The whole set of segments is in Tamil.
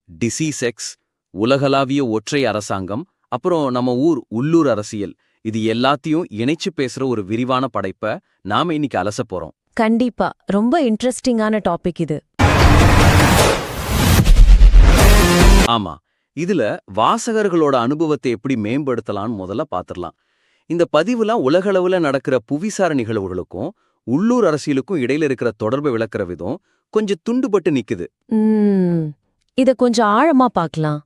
டிசீஸ் எக்ஸ், உலகளாவிய ஒற்றை அரசாங்கம், அப்புறம் நம்ம உள்ளூர் அரசியல், இது எல்லாத்தையும் இணைச்சு பேசுற ஒரு விரிவான படைப்ப நாம இன்னைக்கு அலச போறோம். கண்டிப்பா ரொம்ப இன்ட்ரெஸ்டிங்கான டாபிக் இது. ஆமா, இதுல வாசகர்களோட அனுபவத்தை எப்படி மேம்படுத்தலாம்னு முதல்ல பாத்துரலாம். இந்த பதிவுலாம் உலகளவுல நடக்கிற புவிசார நிகழ்வுகளுக்கும் உள்ளூர் அரசியலுக்கும் இடையில இருக்கிற தொடர்பை விளக்குற விதம் கொஞ்சம் துண்டுபட்டு நிக்குது. இத கொஞ்சம் ஆழமா பார்க்கலாம்.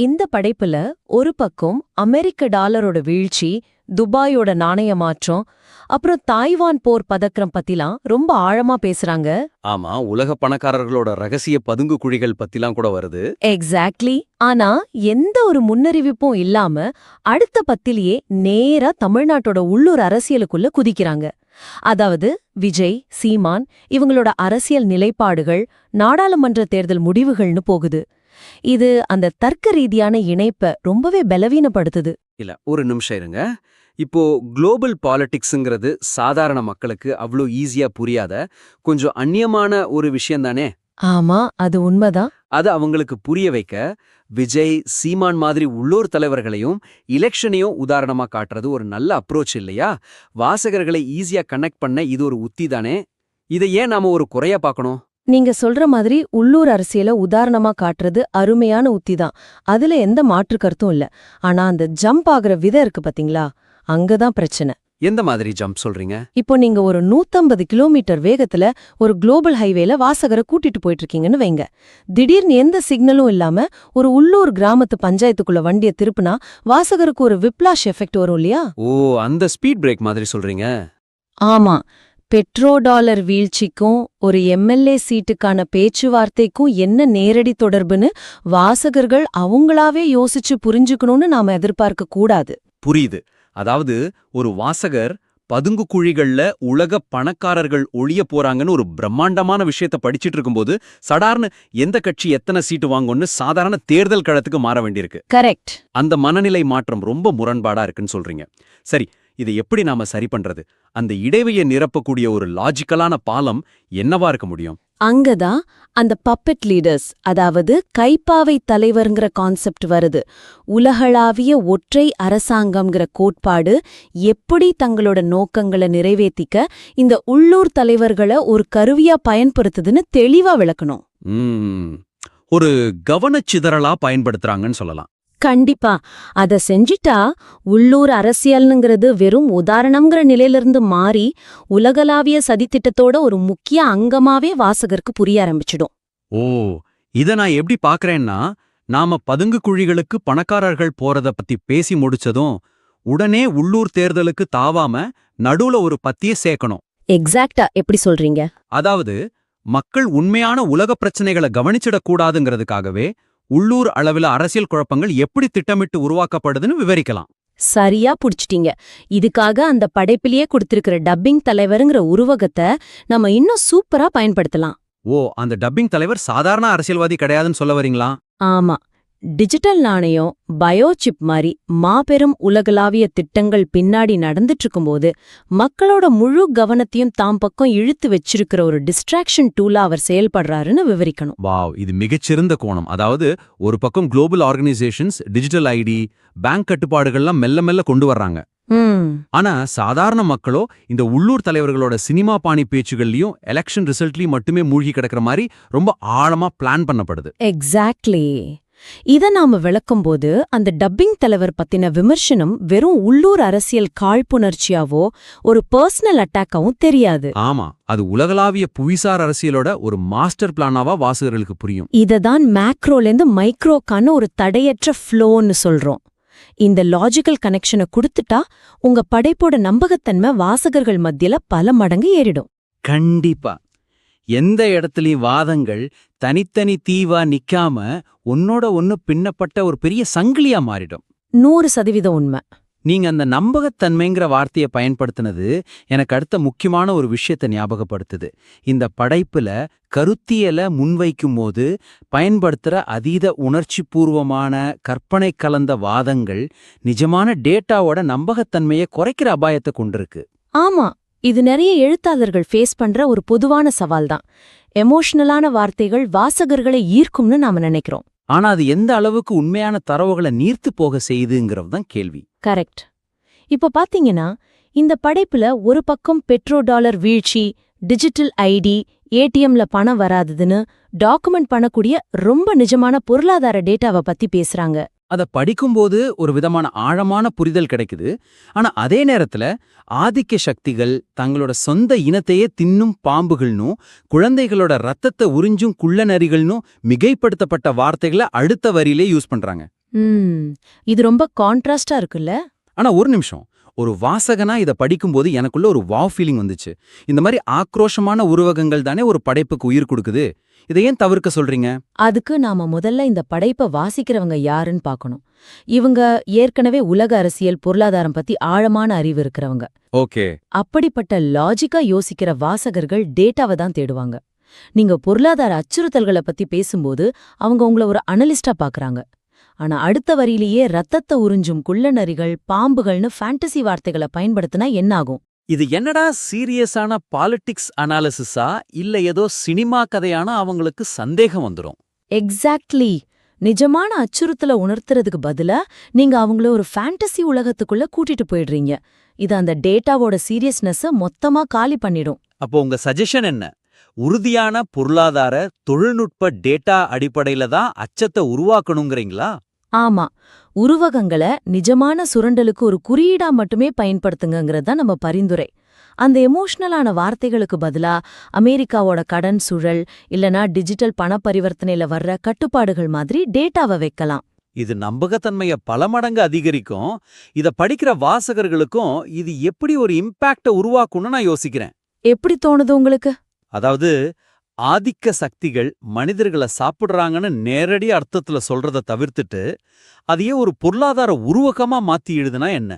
இந்த படைப்புல ஒரு பக்கம் அமெரிக்க டாலரோட வீழ்ச்சி, துபாயோட நாணய மாற்றம், அப்புறம் தாய்வான் போர் பதக்கம் பத்திலாம் ரொம்ப ஆழமா பேசுறாங்க. ஆமா, உலக பணக்காரர்களோட ரகசிய பதுங்கு குழிகள் பத்திலாம் கூட வருது. எக்ஸாக்ட்லி. ஆனா எந்த ஒரு முன்னறிவிப்பும் இல்லாம அடுத்த பத்திலேயே நேரா தமிழ்நாட்டோட உள்ளூர் அரசியலுக்குள்ள குதிக்கிறாங்க. அதாவது விஜய், சீமான் இவங்களோட அரசியல் நிலைப்பாடுகள், நாடாளுமன்ற தேர்தல் முடிவுகள்னு போகுது. இது அந்த தர்க்க ரீதியான இணைப்ப ரொம்பவே பலவீனப்படுத்துது. இல்ல, ஒரு நிமிஷம் இருங்க. இப்போ குளோபல் பாலிடிக்ஸ்ங்கிறது சாதாரண மக்களுக்கு அவ்வளோ ஈஸியா புரியாத கொஞ்சம் அந்நியமான ஒரு விஷயம் தானே? ஆமா, அது உண்மைதான். அது அவங்களுக்கு புரிய வைக்க விஜய், சீமான் மாதிரி உள்ளூர் தலைவர்களையும் எலெக்ஷனையும் உதாரணமா காட்டுறது ஒரு நல்ல அப்ரோச் இல்லையா? வாசகர்களை ஈஸியா கனெக்ட் பண்ண இது ஒரு உத்தி தானே? இதை ஏன் நாம ஒரு குறையா பார்க்கணும்? நீங்க சொல்ற மாதிரி உள்ளூர் அரசியல உதாரணமா காட்டுறது அருமையான உத்திதான். அதுல எந்த மாற்று கருத்தும் இல்ல. ஆனா அந்த ஜம்ப் ஆகுற விதம் இருக்கு பாத்தீங்களா, அங்கதான் பிரச்சனை. எந்த மாதிரி ஜம்ப் சொல்றீங்க? இப்போ நீங்க ஒரு 150 கிலோமீட்டர் வேகத்துல ஒரு குளோபல் ஹைவேல வாசகரை கூட்டிட்டு போயிட்டு இருக்கீங்கன்னு வைங்க. திடீர்னு எந்த சிக்னலும் இல்லாம ஒரு உள்ளூர் கிராமத்து பஞ்சாயத்துக்குள்ள வண்டியை திருப்புனா வாசகருக்கு ஒரு விப்ளாஷ் எஃபெக்ட் வரும் இல்லையா? ஓ, அந்த ஸ்பீட் பிரேக் மாதிரி சொல்றீங்க. ஆமா, பெட்ரோ டாலர் வீழ்ச்சிக்கும் ஒரு எம்எல்ஏ சீட்டுக்கான பேச்சுவார்த்தைக்கும் என்ன நேரடி தொடர்புன்னு வாசகர்கள் அவங்களாவே யோசிச்சு புரிஞ்சுக்கணும்னு நாம எதிர்பார்க்க கூடாது. புரியுது. அதாவது ஒரு வாசகர் பதுங்கு குழிகள்ல உலக பணக்காரர்கள் ஒழிய போறாங்கன்னு ஒரு பிரம்மாண்டமான விஷயத்த படிச்சிட்டு இருக்கும்போது சடார்னு எந்த கட்சி எத்தனை சீட்டு வாங்கும்னு சாதாரண தேர்தல் களத்துக்கு மாற வேண்டியிருக்கு. கரெக்ட். அந்த மனநிலை மாற்றம் ரொம்ப முரண்பாடா இருக்குன்னு சொல்றீங்க. சரி, இதை எப்படி நாம சரி பண்றது? அந்த இடைவெளியை நிரப்பக்கூடிய ஒரு லாஜிக்கலான பாலம் என்னவா இருக்க முடியும்? அங்கதான் அந்த பப்பெட் லீடர்ஸ், அதாவது கைப்பாவை தலைவர்ங்கிற கான்செப்ட் வருது. உலகளாவிய ஒற்றை அரசாங்கம்ங்கிற கோட்பாடு எப்படி தங்களோட நோக்கங்களை நிறைவேற்றிக்க இந்த உள்ளூர் தலைவர்களை ஒரு கருவியா பயன்படுத்துதுன்னு தெளிவா விளக்கணும். ஒரு கவனச்சிதறலா பயன்படுத்துறாங்கன்னு சொல்லலாம். கண்டிப்பா. அத செஞ்சிட்டா உள்ளூர் அரசியல்ங்கிறது வெறும் உதாரணம்ங்கிற நிலையிலிருந்து மாறி உலகளாவிய சதித்திட்டத்தோட ஒரு முக்கிய அங்கமாவே வாசகருக்கு புரிய ஆரம்பிச்சிடும். ஓ, இத நான் எப்படி பாக்குறேன்னா, நாம பதுங்கு குழிகளுக்கு பணக்காரர்கள் போறத பத்தி பேசி முடிச்சதும் உடனே உள்ளூர் தேர்தலுக்கு தாவாம நடுவுல ஒரு பத்திய சேர்க்கணும். எக்ஸாக்டா எப்படி சொல்றீங்க? அதாவது மக்கள் உண்மையான உலக பிரச்சனைகளை கவனிச்சிடக்கூடாதுங்கிறதுக்காகவே உள்ளூர் அளவில் அரசியல் குழப்பங்கள் எப்படி திட்டமிட்டு உருவாக்கப்படுதுன்னு விவரிக்கலாம். சரியா புடிச்சிட்டீங்க. இதுக்காக அந்த படைப்பிலேயே கொடுத்திருக்கிற டப்பிங் தலைவருங்கிற உருவகத்தை நம்ம இன்னும் சூப்பரா பயன்படுத்தலாம். ஓ, அந்த டப்பிங் தலைவர் சாதாரண அரசியல்வாதி கிடையாதுன்னு சொல்ல வரீங்களா? ஆமா, டிஜிட்டல் நாணயம், பயோசிப் மாதிரி மாபெரும் உலகளாவிய திட்டங்கள் பின்னாடி நடந்துட்டு இருக்கும்போது மக்களோட முழு கவனத்தையும் தாம் பக்கம் இழுத்து வச்சிருக்கிற ஒரு டிஸ்ட்ராக்ஷன் டூலா அவர் செயல்படுறாருன்னு விவரிக்கணும். வாவ், இது மிகச்சிறந்த கோணம். அதாவது ஒரு பக்கம் global organisations digital IT, bank கட்டுப்பாடுகள்லாம் மெல்ல மெல்ல கொண்டு வர்றாங்க. ஆனா சாதாரண மக்களோ இந்த உள்ளூர் தலைவர்களோட சினிமா பாணி பேச்சுகள்லயும் எலெக்ஷன் ரிசல்ட்லயும் மட்டுமே மூழ்கி கிடக்கிற மாதிரி ரொம்ப ஆழமா பிளான் பண்ணப்படுது. எக்ஸாக்ட்லி. இத நாம விளக்கும்போது அந்த டப்பிங் தலைவர் பத்தின விமர்சனம் வெறும் உள்ளூர் அரசியல் காழ்ப்புணர்ச்சியாவோ ஒரு பர்சனல் அட்டாக்காவும் தெரியாது. ஆமா, அது உலகளாவிய புவிசார் அரசியலோட ஒரு மாஸ்டர் பிளானாவா வாசகர்களுக்கு புரியும். இததான் மேக்ரோலேந்து மைக்ரோக்கான ஒரு தடையற்ற ஃப்ளோன்னு சொல்றோம். இந்த லாஜிக்கல் கனெக்ஷனை கொடுத்துட்டா உங்க படைப்போட நம்பகத்தன்மை வாசகர்கள் மத்தியில பல மடங்கு ஏறிடும். கண்டிப்பா. எந்த இடத்துலயும் வாதங்கள் தனித்தனி தீவா நிக்காம ஒன்னோட ஒன்னு பின்னப்பட்ட ஒரு பெரிய சங்கிலியா மாறிடும். 100% உண்மை. நீங்க அந்த நம்பகத்தன்மைங்கிற வார்த்தையை பயன்படுத்தினது எனக்கு அடுத்த முக்கியமான ஒரு விஷயத்தை ஞாபகப்படுத்துது. இந்த படைப்புல கருத்தியலை முன்வைக்கும் போது பயன்படுத்துற அதீத உணர்ச்சி பூர்வமான கற்பனை கலந்த வாதங்கள் நிஜமான டேட்டாவோட நம்பகத்தன்மையை குறைக்கிற அபாயத்தை கொண்டிருக்கு. ஆமா, இது நிறைய எழுத்தாளர்கள் ஃபேஸ் பண்ற ஒரு பொதுவான சவால் தான். எமோஷனலான வார்த்தைகள் வாசகர்களை ஈர்க்கும்னு நாம நினைக்கிறோம். ஆனா அது எந்த அளவுக்கு உண்மையான தரவுகளை நீர்த்து போக செய்யுதுங்கிறது தான் கேள்வி. கரெக்ட். இப்போ பாத்தீங்கன்னா இந்த படைப்புல ஒரு பக்கம் பெட்ரோ டாலர் வீழ்ச்சி, டிஜிட்டல் ஐடி, ஏடிஎம்ல பணம் வராததுன்னு டாக்குமெண்ட் பண்ணக்கூடிய ரொம்ப நிஜமான பொருளாதார டேட்டாவை பத்தி பேசுறாங்க. அத படிக்கும்போது ஒரு விதமான ஆழமான புரிதல் கிடைக்குது. ஆனா அதே நேரத்துல ஆதிக்க சக்திகள் தங்களோட சொந்த இனத்தையே தின்னும் பாம்புகள்னும் குழந்தைகளோட ரத்தத்தை உறிஞ்சும் குள்ளநரிகள்னும் மிகைப்படுத்தப்பட்ட வார்த்தைகளை அடுத்த வரியிலே யூஸ் பண்றாங்க. இது ரொம்ப கான்ட்ராஸ்டா இருக்குல்ல? ஆனா ஒரு நிமிஷம், ஒரு வாசகனா இத படிக்கும்போது எனக்குள்ள ஒரு வாவ் ஃபீலிங் வந்துச்சு. இந்த மாதிரி ஆக்ரோஷமான உருவகங்கள் தானே ஒரு படைப்புக்கு உயிர் கொடுக்குது. இதை ஏன் தவிர்க்க சொல்றீங்க? அதுக்கு நாம முதல்ல இந்த படைப்பை வாசிக்கிறவங்க யாருன்னு பார்க்கணும். இவங்க ஏற்கனவே உலக அரசியல், பொருளாதாரம் பத்தி ஆழமான அறிவு இருக்கிறவங்க. ஓகே. அப்படிப்பட்ட லாஜிக்கா யோசிக்கிற வாசகர்கள் டேட்டாவை தான் தேடுவாங்க. நீங்க பொருளாதார அச்சுறுத்தல்களை பத்தி பேசும்போது அவங்க உங்கள ஒரு அனலிஸ்டா பாக்குறாங்க. ஆனா அடுத்த வரியிலேயே ரத்தத்தை உறிஞ்சும் குள்ளநரிகள், பாம்புகள்னு ஃபேண்டசி வார்த்தைகளை பயன்படுத்தினா என்னாகும்? இது என்னடா சீரியஸான பாலிடிக்ஸ் அனாலிசிஸா இல்ல ஏதோ சினிமா கதையானா அவங்களுக்கு சந்தேகம் வந்துரும். எக்ஸாக்ட்லி. நிஜமான அச்சுறுத்தலை உணர்த்துறதுக்கு பதிலா நீங்க அவங்கள ஒரு ஃபேண்டசி உலகத்துக்குள்ள கூட்டிட்டு போயிடுறீங்க. இது அந்த டேட்டாவோட சீரியஸ்னஸ மொத்தமா காலி பண்ணிடும். அப்போ உங்க சஜஷன் என்ன? உறுதியான பொருளாதார தொழில்நுட்ப டேட்டா அடிப்படையில தான் அச்சத்தை உருவாக்கணுங்கிறீங்களா? ஆமா, உருவகங்களை நிஜமான சுரண்டலுக்கு ஒரு குறியீடா மட்டுமே பயன்படுத்துங்கிறது தான் நம்ம பரிந்துரை. அந்த எமோஷனலான வார்த்தைகளுக்கு பதிலா அமெரிக்காவோட கடன் சூழல் இல்லனா டிஜிட்டல் பண பரிவர்த்தனையில வர்ற கட்டுப்பாடுகள் மாதிரி டேட்டாவை வைக்கலாம். இது நம்பகத்தன்மைய பல மடங்கு அதிகரிக்கும். இத படிக்கிற வாசகர்களுக்கும் இது எப்படி ஒரு இம்பாக்ட உருவாக்கும்னு நான் யோசிக்கிறேன். எப்படி தோணுது உங்களுக்கு? அதாவது ஆதிக்க சக்திகள் மனிதர்களை சாப்பிடுறாங்கன்னு நேரடி அர்த்தத்துல சொல்றத தவிர்த்துட்டு அதையே ஒரு பொருளாதார உருவகமா மாத்தி எழுதுனா என்ன?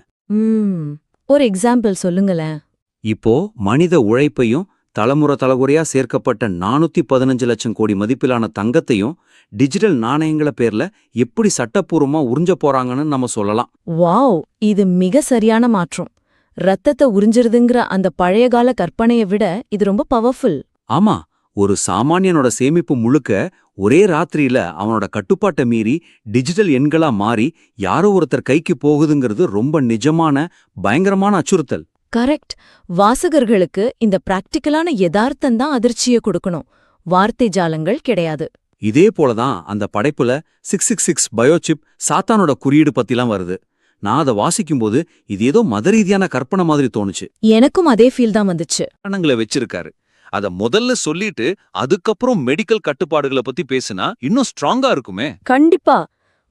ஒரு எக்ஸாம்பிள் சொல்லுங்களேன். இப்போ மனித உழைப்பையும் தலைமுறையா சேர்க்கப்பட்ட 415 லட்சம் கோடி மதிப்பிலான தங்கத்தையும் டிஜிட்டல் நாணயங்கள பேர்ல எப்படி சட்டப்பூர்வமா உறிஞ்ச போறாங்கன்னு நம்ம சொல்லலாம். வாவ், இது மிக சரியான மாற்றம். ரத்தத்தை உறிஞ்சிருதுங்கிற அந்த பழையகால கற்பனையை விட இது ரொம்ப பவர்ஃபுல். ஆமா, ஒரு சாமானியனோட சேமிப்பு முழுக்க ஒரே ராத்திரியில அவனோட கட்டுப்பாட்டை மீறி டிஜிட்டல் எண்களா மாறி யாரோ ஒருத்தர் கைக்கு போகுதுங்கிறது ரொம்ப நிஜமான பயங்கரமான அச்சுறுத்தல். கரெக்ட். வாசகர்களுக்கு இந்த பிராக்டிக்கலான யதார்த்தம் தான் அதிர்ச்சியை கொடுக்கணும். வார்த்தை ஜாலங்கள் கிடையாது. இதே போலதான் அந்த படைப்புல 666 பயோசிப் சாத்தானோட குறியீடு பத்திலாம் வருது. நான் அதை வாசிக்கும்போது இது ஏதோ மத ரீதியான கற்பனை மாதிரி தோணுச்சு. எனக்கும் அதே ஃபீல் தான் வந்துச்சு. காரணங்களை வச்சிருக்காரு. அத முதல்ல சொல்லிட்டு அதுக்கப்புறம் மெடிக்கல் கட்டுப்பாடுகளை பத்தி பேசினா இன்னும் ஸ்ட்ராங்கா இருக்குமே. கண்டிப்பா.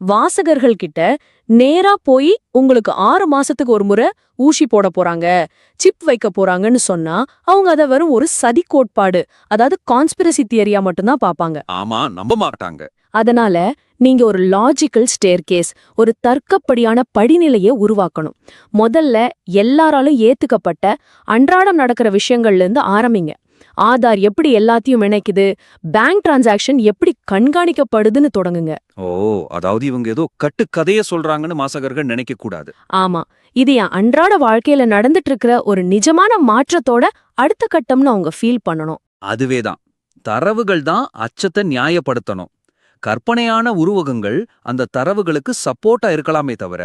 வாசகர்கள் கிட்ட நேரா போய் உங்களுக்கு 6 மாசத்துக்கு ஒரு முறை ஊசி போட போறாங்க, சிப் வைக்க போறாங்கன்னு சொன்னா அவங்க அத வெறும் ஒரு சதி கோட்பாடு, அதாவது கான்ஸ்பிரசி தியரியா மட்டும்தான் பாப்பாங்க. ஆமா, நம்ப மாட்டாங்க. அதனால நீங்க ஒரு லாஜிக்கல் ஸ்டேர்கேஸ், ஒரு தர்க்கப்படியான படிநிலையை உருவாக்கணும். முதல்ல எல்லாராலும் ஏத்துக்கப்பட்ட அன்றாடம் நடக்கிற விஷயங்கள்ல இருந்து ஆரம்பிங்க. ஆதார் எப்படி எல்லாத்தையும் இணைக்குது, பேங்க் டிரான்சாக்ஷன் எப்படி கண்காணிக்கப்படுதுன்னு தொடங்குங்க. ஓ, அதாவது இவங்க ஏதோ கட்டுக்கதைய சொல்றாங்கன்னு வாசகர்கள் நினைக்க கூடாது. ஆமா, இது என் அன்றாட வாழ்க்கையில நடந்துட்டு இருக்கிற ஒரு நிஜமான மாற்றத்தோட அடுத்த கட்டம்னு அவங்க ஃபீல் பண்ணணும். அதுவேதான், தரவுகள் தான் அச்சத்தை நியாயப்படுத்தணும். கற்பனையான உருவகங்கள் அந்த தரவுகளுக்கு சப்போர்ட்டா இருக்கலாமே தவிர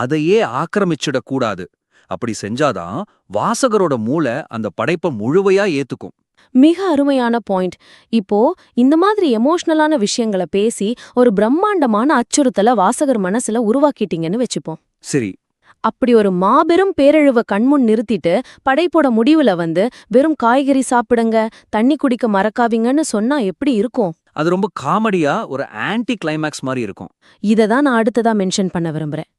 அதையே ஆக்கிரமிச்சிடக் கூடாது. அப்படி செஞ்சாதான் வாசகரோட மூளை அந்த படைப்பை முழுவையா ஏத்துக்கும். மிக அருமையான பாயிண்ட். இப்போ இந்த மாதிரி எமோஷனலான விஷயங்களை பேசி ஒரு பிரம்மாண்டமான அச்சுறுத்தலை வாசகர் மனசுல உருவாக்கிட்டீங்கன்னு வச்சுப்போம். சரி, அப்படி ஒரு மாபெரும் பேரழிவை கண்முன் நிறுத்திட்டு படைப்போட முடிவுல வெறும் காய்கறி சாப்பிடுங்க, தண்ணி குடிக்க மறக்காதீங்கன்னு சொன்னா எப்படி இருக்கும்? அது ரொம்ப காமெடியா ஒரு ஆன்டி கிளைமேக்ஸ் மாதிரி இருக்கும். இததான் நான் அடுத்ததா மென்ஷன் பண்ண விரும்புறேன்.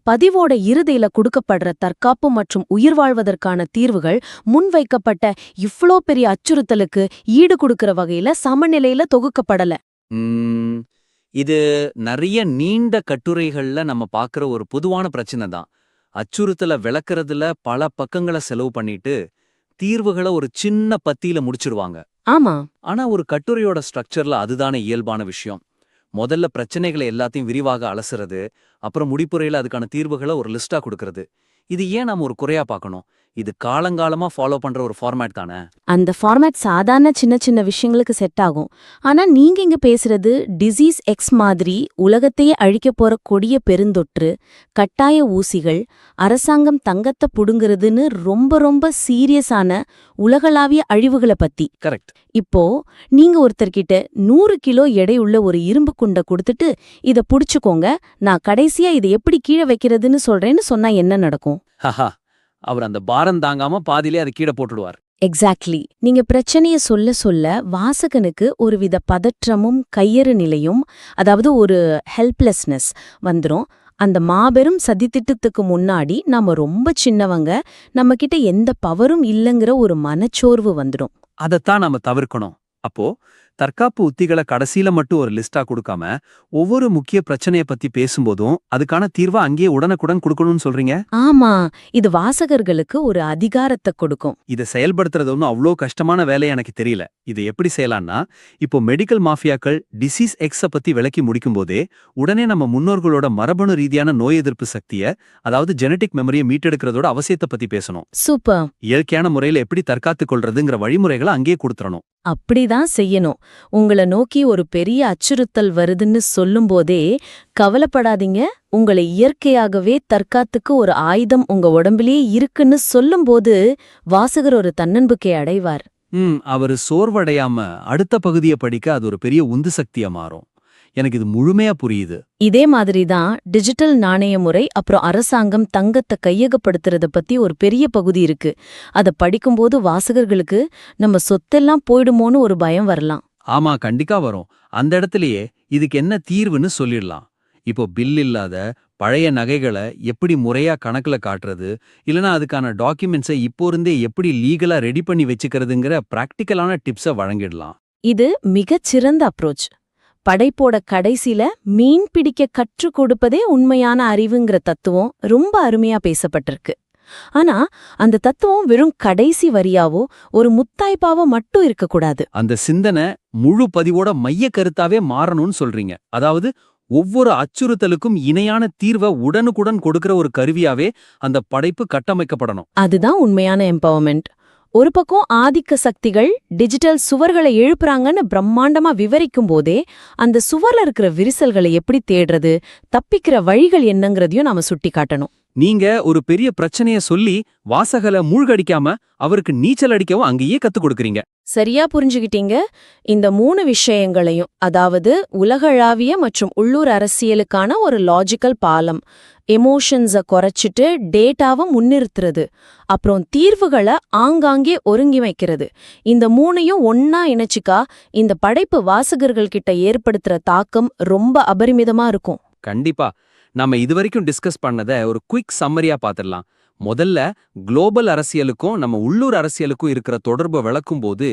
பதிவோட இறுதியில கொடுக்கப்படுற தற்காப்பு மற்றும் உயிர் வாழ்வதற்கான தீர்வுகள் முன்வைக்கப்பட்ட இவ்ளோ பெரிய அச்சுறுத்தலுக்கு ஈடு கொடுக்கிற வகையில சமநிலையில தொகுக்கப்படல. இது நிறைய நீண்ட கட்டுரைகள்ல நம்ம பாக்குற ஒரு பொதுவான பிரச்சனை தான். அச்சுறுத்தலை விளக்குறதுல பல பக்கங்களை செலவு பண்ணிட்டு தீர்வுகளை ஒரு சின்ன பத்தியில முடிச்சிருவாங்க. ஆமா, ஆனா ஒரு கட்டுரையோட ஸ்ட்ரக்சர்ல அதுதானே இயல்பான விஷயம். முதல்ல பிரச்சனைகளை எல்லாத்தையும் விரிவாக அலசுறது, அப்புறம் முடிப்புரையில அதுக்கான தீர்வுகளை ஒரு லிஸ்டா கொடுக்கறது. இது ஏன் நாம ஒரு குறையா பார்க்கணும்? இது காலங்காலமா ஃபாலோ பண்ற ஒரு ஃபார்மேட் தானே? அந்த ஃபார்மேட் சாதாரண சின்ன சின்ன விஷயங்களுக்கு செட் ஆகும். ஆனா நீங்க இங்க பேசுறது டிசீஸ் எக்ஸ் மாதிரி உலகத்தையே அழிக்கப் போற கொடிய பெருந்தொற்று, கட்டாய ஊசிகள், அரசாங்கம் தங்கத்தை புடுங்குறதுன்னு ரொம்ப ரொம்ப சீரியஸான உலகளாவிய அழிவுகளை பத்தி. கரெக்ட். இப்போ நீங்க ஒருத்தர்கிட்ட 100 கிலோ எடையுள்ள ஒரு இரும்பு குண்டை கொடுத்துட்டு இத புடிச்சுக்கோங்க, நான் கடைசியா இதை எப்படி கீழே வைக்கிறதுன்னு சொல்றேன்னு சொன்னா என்ன நடக்கும்? ஹஹா, அவர் அந்த பாரம் தாங்காம பாதியிலே அதை கீழே போட்டுடுவார். எக்ஸாக்ட்லி. நீங்க பிரச்சனைய சொல்ல சொல்ல வாசகனுக்கு ஒருவித பதற்றமும் கையறு நிலையும், அதாவது ஒரு ஹெல்ப்லெஸ்னஸ் வந்துரும். அந்த மாபெரும் சதித்திட்டத்துக்கு முன்னாடி நாம ரொம்ப சின்னவங்க, நம்ம கிட்ட எந்த பவரும் இல்லைங்கிற ஒரு மனச்சோர்வு வந்துடும். அதைத்தான் நாம தவிர்க்கணும். அப்போ தற்காப்பு உத்திகளை கடைசியில மட்டும் ஒரு லிஸ்டா கொடுக்காம ஒவ்வொரு முக்கிய பிரச்சனைய பத்தி பேசும்போதும் அதுக்கான தீர்வா அங்கேயே உடனுக்குடன் கொடுக்கணும்னு சொல்றீங்க. ஆமா, இது வாசகர்களுக்கு ஒரு அதிகாரத்தை கொடுக்கும். இதை செயல்படுத்துறது ஒன்றும் அவ்வளோ கஷ்டமான வேலை எனக்கு தெரியல. இது எப்படி செய்யலாம்னா, இப்போ மெடிக்கல் மாஃபியாக்கள் டிசீஸ் எக்ஸ பத்தி விளக்கி முடிக்கும் போதே உடனே நம்ம முன்னோர்களோட மரபணு ரீதியான நோய் எதிர்ப்பு சக்தியை, அதாவது ஜெனடிக் மெமரியை மீட்டெடுக்கிறதோட அவசியத்தை பத்தி பேசணும். சூப்பர். இயற்கையான முறையில எப்படி தற்காத்துக் கொள்றதுங்கிற வழிமுறைகளை அங்கேயே கொடுத்துறணும். அப்படிதான் செய்யணும். உங்கள நோக்கி ஒரு பெரிய அச்சுறுத்தல் வருதுன்னு சொல்லும்போதே கவலைப்படாதீங்க, உங்களை இயற்கையாகவே தற்காத்துக்கு ஒரு ஆயுதம் உங்க உடம்பிலேயே இருக்குன்னு சொல்லும்போது வாசகர் ஒரு தன்னம்பிக்கை அடைவார். அவரு சோர்வடையாம அடுத்த பகுதியை படிக்க அது ஒரு பெரிய உந்து சக்தியா மாறும். எனக்கு இது முழுமையா புரியுது. இதே மாதிரிதான் டிஜிட்டல் நாணய முறை, அப்புறம் அரசாங்கம் தங்கத்தை கையகப்படுத்துறத பத்தி ஒரு பெரிய பகுதி இருக்கு. அத படிக்கும்போது வாசகர்களுக்கு நம்ம சொத்தெல்லாம் போயிடுமோன்னு ஒரு பயம் வரலாம். ஆமா, கண்டிப்பா வரும். அந்த இடத்துலயே இதுக்கு என்ன தீர்வுன்னு சொல்லிடலாம். இப்போ பில் இல்லாத பழைய நகைகளை எப்படி முறையா கணக்குல காட்டுறது, இல்லனா அதுக்கான டாக்குமெண்ட்ஸை இப்போ இருந்தே எப்படி லீகலா ரெடி பண்ணி வச்சுக்கிறதுங்கிற பிராக்டிக்கலான டிப்ஸை வழங்கிடலாம். இது மிகச்சிறந்த அப்ரோச். படைப்போட கடைசில மீன் பிடிக்க கற்றுக் கொடுப்பதே உண்மையான அறிவுங்கிற தத்துவம் ரொம்ப அருமையா பேசப்பட்டிருக்கு. ஆனா அந்த தத்துவம் வெறும் கடைசி வரியாவோ ஒரு முத்தாய்ப்பாவோ மட்டும் இருக்கக்கூடாது. அந்த சிந்தனை முழு பதிவோட மைய கருத்தாவே மாறணும்னு சொல்றீங்க. அதாவது ஒவ்வொரு அச்சுறுத்தலுக்கும் இணையான தீர்வை உடனுக்குடன் கொடுக்கிற ஒரு கருவியாவே அந்த படைப்பு கட்டமைக்கப்படணும். அதுதான் உண்மையான எம்பவர்மெண்ட். ஒரு பக்கம் ஆதிக்க சக்திகள் டிஜிட்டல் சுவர்களை எழுப்புறாங்கன்னு பிரம்மாண்டமா விவரிக்கும் போதே அந்த சுவர்ல இருக்கிற விரிசல்களை எப்படி தேடுறது, தப்பிக்கிற வழிகள் என்னங்கிறதையும் நாம சுட்டி காட்டணும். நீங்க ஒரு பெரிய பிரச்சனைய சொல்லி வாசகல மூழ்கடிக்காம அவருக்கு நீச்சல் அடிக்கவும் அங்கேயே கத்துக் கொடுக்கறீங்க. சரியா புரிஞ்சுகிட்டீங்க. இந்த 3 விஷயங்களையும், அதாவது உலகளாவிய மற்றும் உள்ளூர் அரசியலுக்கான ஒரு லாஜிக்கல் பாலம், எமோஷன்ஸை குறைச்சிட்டு டேட்டாவை முன்னிறுத்துறது, அப்புறம் தீர்வுகளை ஆங்காங்கே ஒருங்கி வைக்கிறது, இந்த 3ஐயும் ஒன்னா இணைச்சிக்கா இந்த படைப்பு வாசகர்கள் கிட்ட ஏற்படுத்துற தாக்கம் ரொம்ப அபரிமிதமா இருக்கும். கண்டிப்பா. நாம இதுவரைக்கும் டிஸ்கஸ் பண்ணத ஒரு குயிக் சம்மரியா பாத்திரலாம். முதல்ல குளோபல் அரசியலுக்கும் நம்ம உள்ளூர் அரசியலுக்கும் இருக்கிற தொடர்பை விளக்கும் போது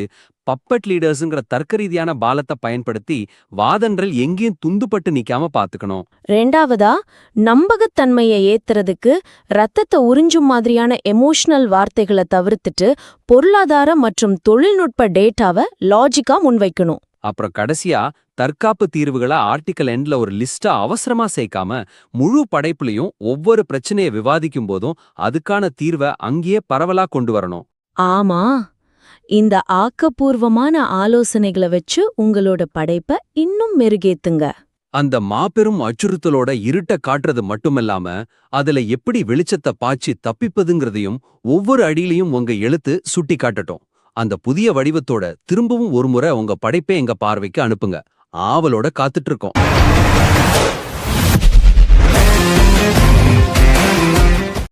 பப்பட் லீடர்ஸுங்கிற தர்க்க ரீதியான பாலத்தை பயன்படுத்தி வாதங்கள் எங்கேயும் துந்துபட்டு நிக்காம பாத்துக்கணும். ரெண்டாவதா, நம்பகத்தன்மையை ஏத்துறதுக்கு ரத்தத்தை உறிஞ்சும் மாதிரியான எமோஷனல் வார்த்தைகளை தவிர்த்துட்டு பொருளாதார மற்றும் தொழில்நுட்ப டேட்டாவை லாஜிக்கா முன்வைக்கணும். அப்புறம் கடைசியா தற்காப்பு தீர்வுகளை ஆர்டிக்கல் எண்ட்ல ஒரு லிஸ்டா அவசரமா சேர்க்காம முழு படைப்புலையும் ஒவ்வொரு பிரச்சனையை விவாதிக்கும் போதும் அதுக்கான தீர்வை அங்கேயே பரவலா கொண்டு வரணும். ஆமா, இந்த ஆக்கப்பூர்வமான ஆலோசனைகளை வச்சு உங்களோட படைப்பை இன்னும் மெருகேத்துங்க. அந்த மாபெரும் அச்சுறுத்தலோட இருட்ட காட்டுறது மட்டுமில்லாம அதுல எப்படி வெளிச்சத்தை பாய்ச்சி தப்பிப்பதுங்கிறதையும் ஒவ்வொரு அடியிலையும் உங்க எழுத்து சுட்டி காட்டட்டும். அந்த புதிய வடிவத்தோட திரும்பவும் ஒருமுறை உங்க படைப்பை எங்க பார்வைக்கு அனுப்புங்க. ஆவலோட காத்துட்டு இருக்கோம்.